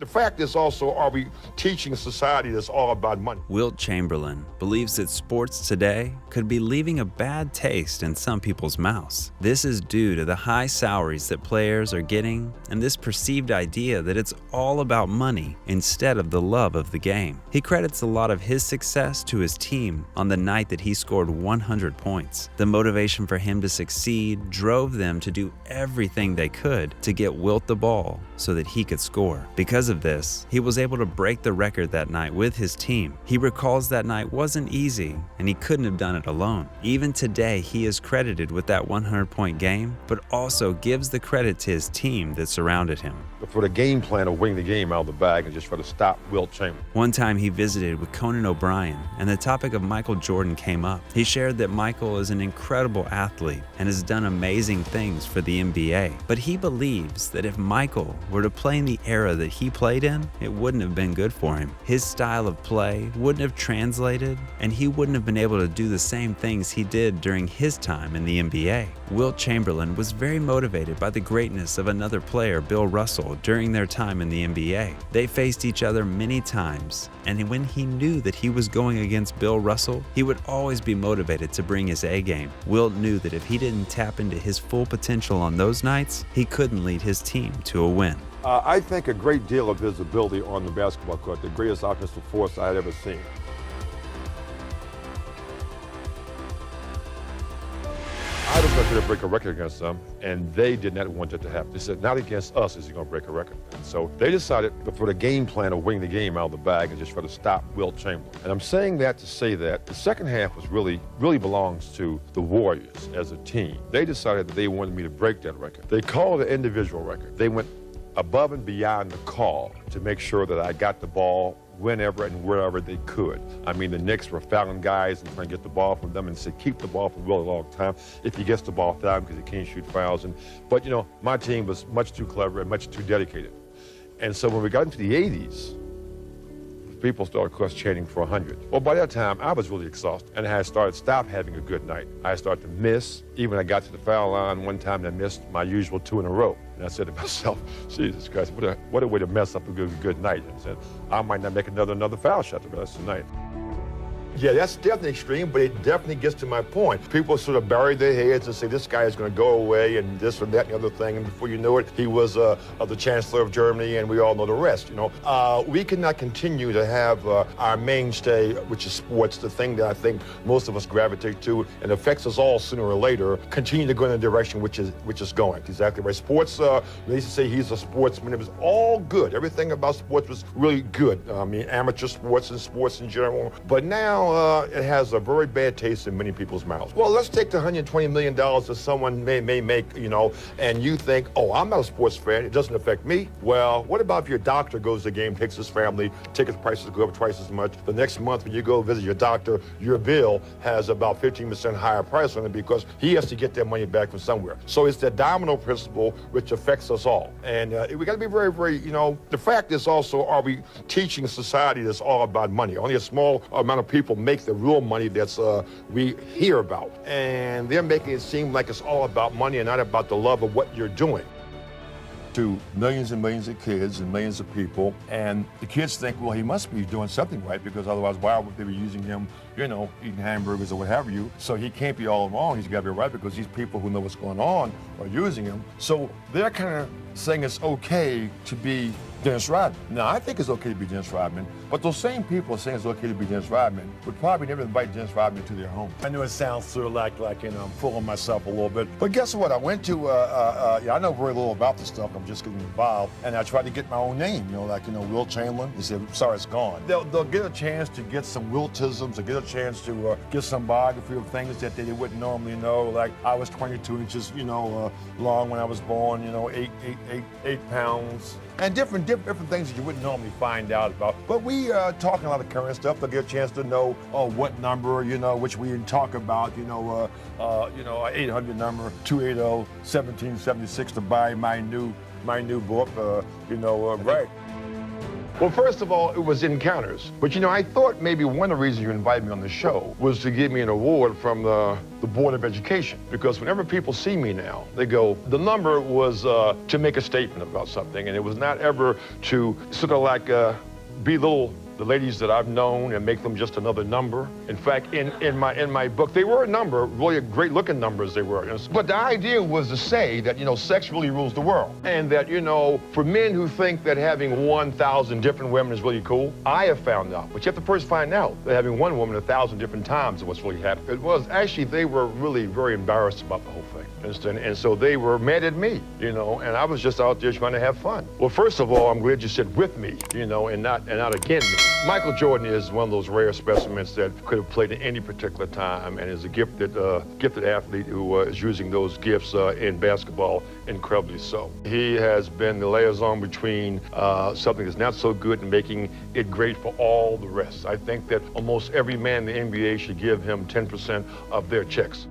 The fact is also, are we teaching a society that's all about money? Wilt Chamberlain believes that sports today could be leaving a bad taste in some people's mouths. This is due to the high salaries that players are getting and this perceived idea that it's all about money instead of the love of the game. He credits a lot of his success to his team on the night that he scored 100 points. The motivation for him to succeed drove them to do everything they could to get Wilt the ball so that he could score. Because of this, he was able to break the record that night with his team. He recalls that night wasn't easy and he couldn't have done it alone. Even today, he is credited with that 100-point game, but also gives the credit to his team that surrounded him. For the game plan of winning the game out of the bag and just try to stop Wilt Chamberlain. One time he visited with Conan O'Brien and the topic of Michael Jordan came up. He shared that Michael is an incredible athlete and has done amazing things for the NBA. But he believes that if Michael were to play in the era that he played in, it wouldn't have been good for him. His style of play wouldn't have translated and he wouldn't have been able to do the same things he did during his time in the NBA. Wilt Chamberlain was very motivated by the greatness of another player, Bill Russell, during their time in the NBA. They faced each other many times, and when he knew that he was going against Bill Russell, he would always be motivated to bring his A game. Wilt knew that if he didn't tap into his full potential on those nights, he couldn't lead his team to a win. I think a great deal of his ability on the basketball court, the greatest offensive force I had ever seen. I was going to break a record against them, and they did not want it to happen. They said, not against us is he going to break a record. And so they decided for the game plan of winning the game out of the bag and just try to stop Wilt Chamberlain. And I'm saying that to say that the second half was really belongs to the Warriors as a team. They decided that they wanted me to break that record. They called it an individual record. They went above and beyond the call to make sure that I got the ball whenever and wherever they could. I mean, the Knicks were fouling guys and trying to get the ball from them and said, keep the ball from Will a long time if he gets the ball foul because he can't shoot fouls. But, you know, my team was much too clever and much too dedicated. And so when we got into the 80s, people started, of course, chanting for 100. Well, by that time, I was really exhausted, and I had stopped having a good night. I started to miss. Even I got to the foul line one time and I missed my usual 2 in a row. And I said to myself, Jesus Christ, what a way to mess up a good night. And I said, I might not make another foul shot the rest of the night. Yeah, that's definitely extreme, but it definitely gets to my point. People sort of bury their heads and say this guy is going to go away and this or that and the other thing. And before you know it, he was the Chancellor of Germany, and we all know the rest, you know. We cannot continue to have our mainstay, which is sports, the thing that I think most of us gravitate to and affects us all sooner or later, continue to go in the direction which is going. Exactly right. Sports, they used to say he's a sportsman. It was all good. Everything about sports was really good. I mean, amateur sports and sports in general. But now, it has a very bad taste in many people's mouths. Well, let's take the $120 million that someone may make, you know, and you think, oh, I'm not a sports fan, it doesn't affect me. Well, what about if your doctor goes to the game, takes his family, ticket prices go up twice as much. The next month when you go visit your doctor, your bill has about 15% higher price on it because he has to get that money back from somewhere. So it's the domino principle which affects us all. And we got to be very, very, you know, the fact is also, are we teaching a society that's all about money? Only a small amount of people make the real money that's we hear about. And they're making it seem like it's all about money and not about the love of what you're doing. To millions and millions of kids and millions of people, and the kids think, well, he must be doing something right because otherwise why would they be using him, you know, eating hamburgers or what have you? So he can't be all wrong, he's got to be right because these people who know what's going on are using him. So they're kind of saying it's okay to be Dennis Rodman. Now, I think it's okay to be Dennis Rodman, but those same people saying it's okay to be Dennis Rodman would probably never invite Dennis Rodman to their home. I know it sounds sort of like you know, I'm fooling myself a little bit, but guess what? I went to, I know very little about this stuff, I'm just getting involved, and I tried to get my own name, you know, like, you know, Wilt Chamberlain. He said, sorry, it's gone. They'll get a chance to get some Wiltisms, or get a chance to get some biography of things that they wouldn't normally know, like I was 22 inches, you know, long when I was born, you know, 8 pounds. And different things that you wouldn't normally find out about. But we talking a lot of current stuff. They'll get a chance to know what number, you know, which we didn't talk about, you know, 800 number, 280-1776 to buy my new book, you know, right. Well, first of all, it was encounters. But, you know, I thought maybe one of the reasons you invited me on the show was to give me an award from the Board of Education. Because whenever people see me now, they go, the number was to make a statement about something, and it was not ever to sort of like belittle the ladies that I've known and make them just another number. In fact, in my book, they were a number, really great looking numbers they were. But the idea was to say that, you know, sex really rules the world. And that, you know, for men who think that having 1,000 different women is really cool, I have found out, but you have to first find out that having one woman 1,000 different times is what's really happening. It was actually, they were really very embarrassed about the whole thing. Understand? And so they were mad at me, you know, and I was just out there trying to have fun. Well, first of all, I'm glad you said with me, you know, and not against me. Michael Jordan is one of those rare specimens that could have played at any particular time and is a gifted athlete who is using those gifts in basketball incredibly so. He has been the liaison between something that's not so good and making it great for all the rest. I think that almost every man in the NBA should give him 10% of their checks.